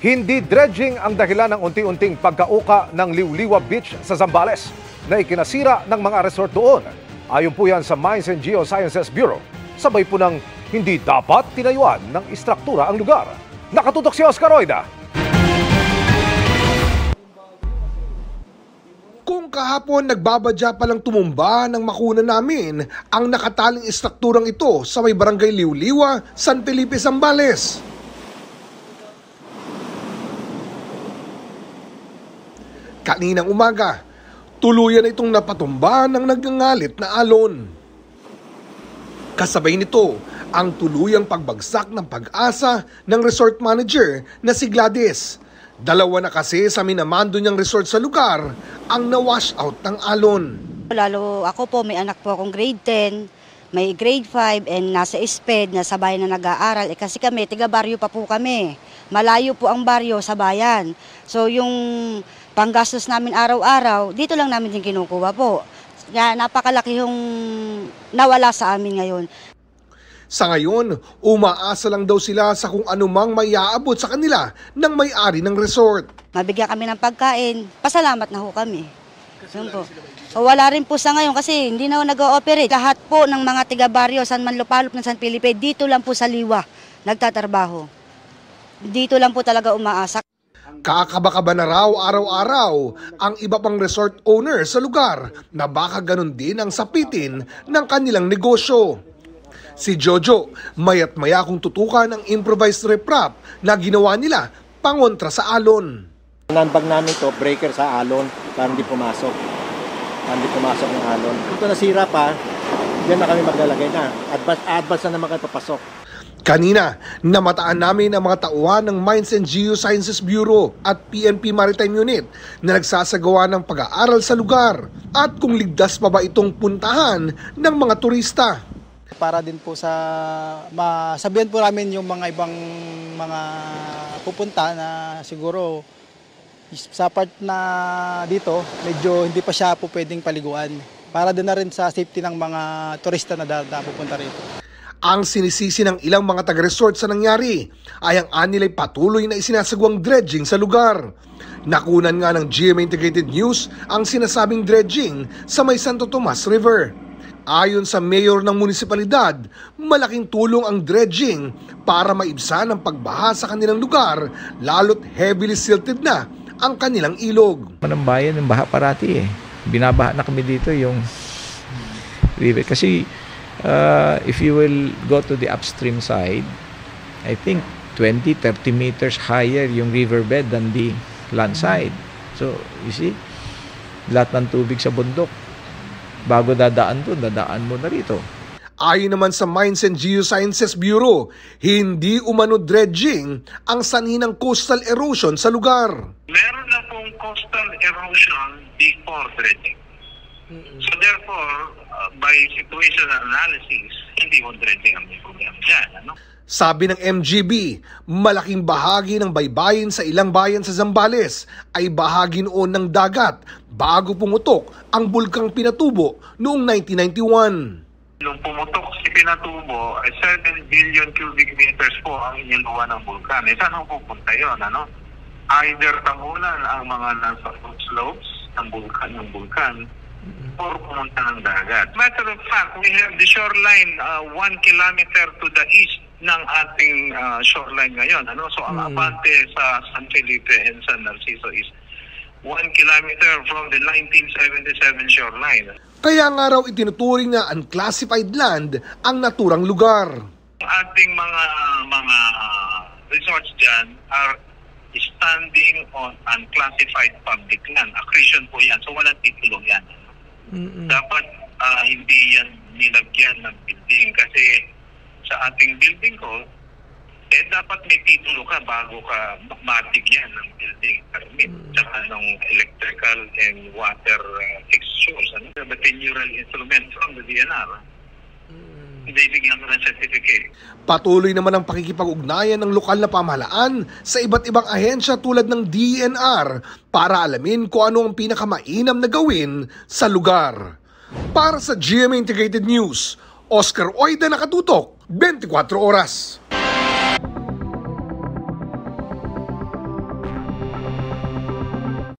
Hindi dredging ang dahilan ng unti-unting pagkauka ng Liwliwa Beach sa Zambales na ikinasira ng mga resort doon. Ayon po yan sa Mines and Geosciences Bureau. Sabay po ng hindi dapat tinayuan ng istruktura ang lugar. Nakatutok si Oscar Oida. Kung kahapon nagbabadya palang tumumba ng makuna namin ang nakataling istrukturang ito sa may barangay Liwliwa, San Felipe, Zambales. Kaninang umaga, tuluyan itong napatumba ng nagngangalit na alon. Kasabay nito ang tuluyang pagbagsak ng pag-asa ng resort manager na si Gladys. Dalawa na kasi sa minamando niyang resort sa lugar ang na-wash out ng alon. Lalo ako po, may anak po akong grade 10, may grade 5 and nasa SPED na sa bayan na nag-aaral. Kasi kami, tiga-baryo pa po kami. Malayo po ang baryo sa bayan. So yung panggastos namin araw-araw, dito lang namin din kinukuha po. Kaya napakalaki yung nawala sa amin ngayon. Sa ngayon, umaasa lang daw sila sa kung anumang may aabot sa kanila ng may-ari ng resort. Mabigyan kami ng pagkain, pasalamat na ho kami. Po. Wala rin po sa ngayon kasi hindi na ho nag-ooperate. Lahat po ng mga tiga-baryo, San Manlopalop ng San Felipe, dito lang po sa Liwa nagtatrabaho. Dito lang po talaga umaasa. Kakaba-kaba na raw araw-araw ang iba pang resort owner sa lugar na baka ganun din ang sapitin ng kanilang negosyo. Si Jojo, mayat maya kung tutukan ang improvised riprap na ginawa nila pangontra sa alon. Nanbag namin to breaker sa alon para hindi pumasok. Para hindi pumasok ng alon. Kung ito nasira pa, diyan na kami maglalagay na. Advance na naman kayo papasok. Kanina, namataan namin ang mga tauhan ng Mines and Geosciences Bureau at PNP Maritime Unit na nagsasagawa ng pag-aaral sa lugar at kung ligtas pa ba itong puntahan ng mga turista. Para din po sa masabihan po namin yung mga ibang mga pupunta na siguro sa part na dito medyo hindi pa siya po pwedeng paliguan. Para din na rin sa safety ng mga turista na pupunta rito. Ang sinisisi ng ilang mga taga-resort sa nangyari ay ang anilay patuloy na isinasagawang dredging sa lugar. Nakunan nga ng GMA Integrated News ang sinasabing dredging sa may Santo Tomas River. Ayon sa mayor ng munisipalidad, malaking tulong ang dredging para maibsan ang pagbaha sa kanilang lugar, lalo't heavily silted na ang kanilang ilog. Manang bayan ng baha parati eh. Binabaha na kami dito yung river kasi if you will go to the upstream side, I think 20-30 meters higher yung riverbed than the land side. So, you see, lahat ng tubig sa bundok. Bago dadaan doon, dadaan mo na rito. Ayon naman sa Mines and Geosciences Bureau, hindi umano dredging ang sanhi ng coastal erosion sa lugar. Meron na pong coastal erosion before dredging. So therefore, by situational analysis, hindi mo dredging ang may problema dyan. Ano? Sabi ng MGB, malaking bahagi ng baybayin sa ilang bayan sa Zambales ay bahagi noon ng dagat bago pumutok ang bulkang Pinatubo noong 1991. Nung pumutok si Pinatubo, 7 billion cubic meters po ang iniluwa ng bulkan. Saan ang pupunta yun? Ano? Either tamunan ang mga nasa slopes ng bulkan, or pumunta ng dagat. Matter of fact, we have the shoreline 1 kilometer to the east ng ating shoreline ngayon. Ano? So ang abante sa San Felipe and San Narciso is 1 kilometer from the 1977 shoreline. Kaya nga raw itinuturing na unclassified land ang naturang lugar. Ang ating mga resorts dyan are standing on unclassified public land. Accretion po yan. So walang titulo yan. Dapat hindi yan nilagyan ng building kasi sa ating building code, dapat may titulo ka bago ka matigyan ng building permit saka ng electrical and water fixtures. The tenural instrument from the DNR. Hindi bigyan mo ng certificate. Patuloy naman ang pakikipag-ugnayan ng lokal na pamahalaan sa iba't ibang ahensya tulad ng DENR para alamin kung ano ang pinakamainam na gawin sa lugar. Para sa GMA Integrated News, Oscar Oida, nakatutok, 24 oras.